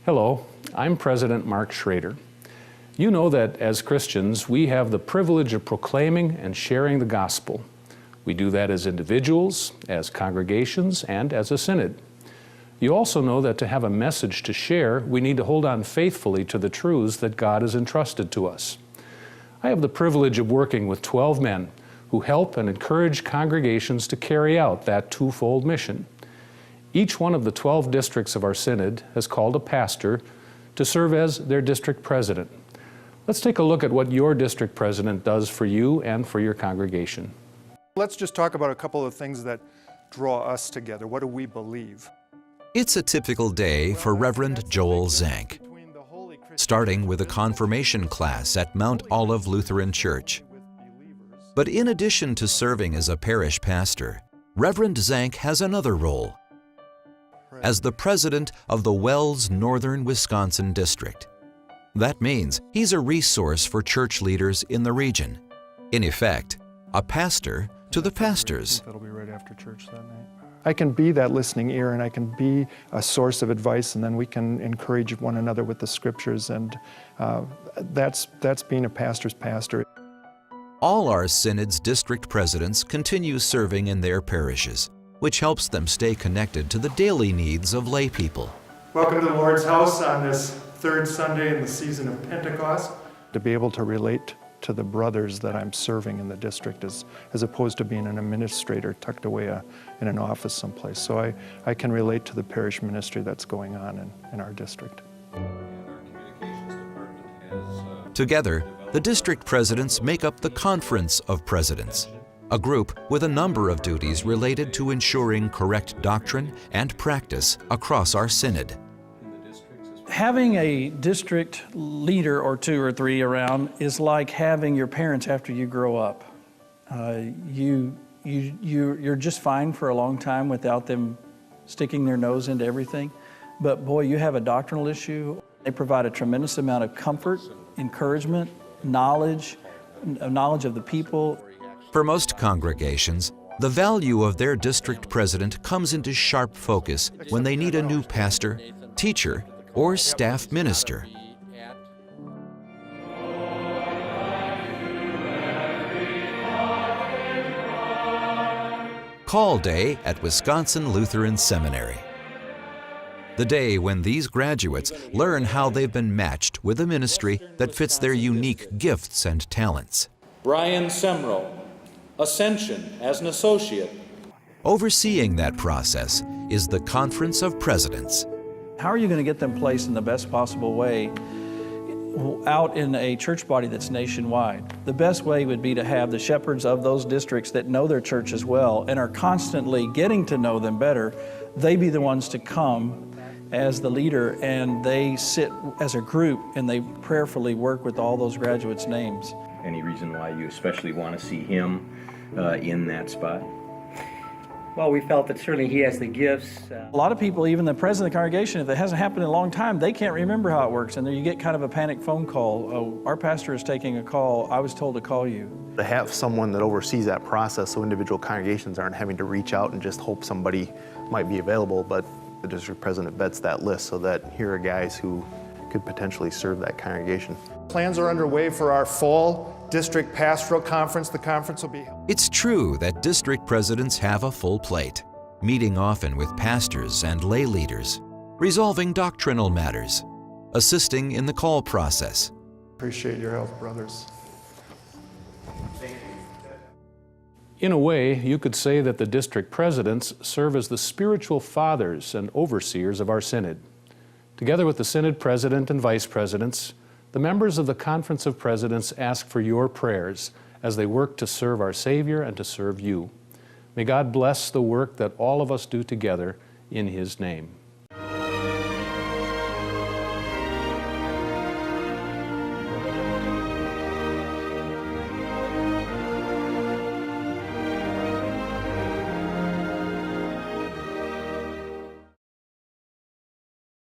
Hello, I'm President Mark Schrader. You know that as Christians, we have the privilege of proclaiming and sharing the gospel. We do that as individuals, as congregations, and as a synod. You also know that to have a message to share, we need to hold on faithfully to the truths that God has entrusted to us. I have the privilege of working with 12 men who help and encourage congregations to carry out that twofold mission. Each one of the 12 districts of our synod has called a pastor to serve as their district president. Let's take a look at what your district president does for you and for your congregation. Let's just talk about a couple of things that draw us together. What do we believe? It's a typical day for Reverend Joel Zank, starting with a confirmation class at Mount Olive Lutheran Church. But in addition to serving as a parish pastor, Reverend Zank has another role as the president of the WELS Northern Wisconsin District. That means he's a resource for church leaders in the region. In effect, a pastor to the pastors. That'll be right after church that night. I can be that listening ear, and I can be a source of advice, and then we can encourage one another with the scriptures, and that's being a pastor's pastor. All our synod's district presidents continue serving in their parishes, which helps them stay connected to the daily needs of lay people. Welcome to the Lord's house on this third Sunday in the season of Pentecost. To be able to relate to the brothers that I'm serving in the district as opposed to being an administrator tucked away in an office someplace. So I can relate to the parish ministry that's going on in our district. Together, the district presidents make up the Conference of Presidents, a group with a number of duties related to ensuring correct doctrine and practice across our synod. Having a district leader or two or three around is like having your parents after you grow up. You're just fine for a long time without them sticking their nose into everything. But boy, you have a doctrinal issue. They provide a tremendous amount of comfort, encouragement, knowledge of the people. For most congregations, the value of their district president comes into sharp focus when they need a new pastor, teacher, or staff minister. Call Day at Wisconsin Lutheran Seminary. The day when these graduates learn how they've been matched with a ministry that fits their unique gifts and talents. Brian Semro, Ascension as an associate. Overseeing that process is the Conference of Presidents. How are you going to get them placed in the best possible way out in a church body that's nationwide? The best way would be to have the shepherds of those districts that know their churches well and are constantly getting to know them better. They be the ones to come as the leader, and they sit as a group and they prayerfully work with all those graduates' names. Any reason why you especially want to see him in that spot? Well, we felt that certainly he has the gifts. A lot of people, even the president of the congregation, if it hasn't happened in a long time, they can't remember how it works. And then you get kind of a panic phone call. Oh, our pastor is taking a call. I was told to call you. To have someone that oversees that process so individual congregations aren't having to reach out and just hope somebody might be available, but the district president vets that list so that here are guys who could potentially serve that congregation. Plans are underway for our fall district pastoral conference. The conference will be held. It's true that district presidents have a full plate, meeting often with pastors and lay leaders, resolving doctrinal matters, assisting in the call process. Appreciate your help, brothers. In a way, you could say that the district presidents serve as the spiritual fathers and overseers of our synod. Together with the synod president and vice presidents, the members of the Conference of Presidents ask for your prayers as they work to serve our Savior and to serve you. May God bless the work that all of us do together in His name.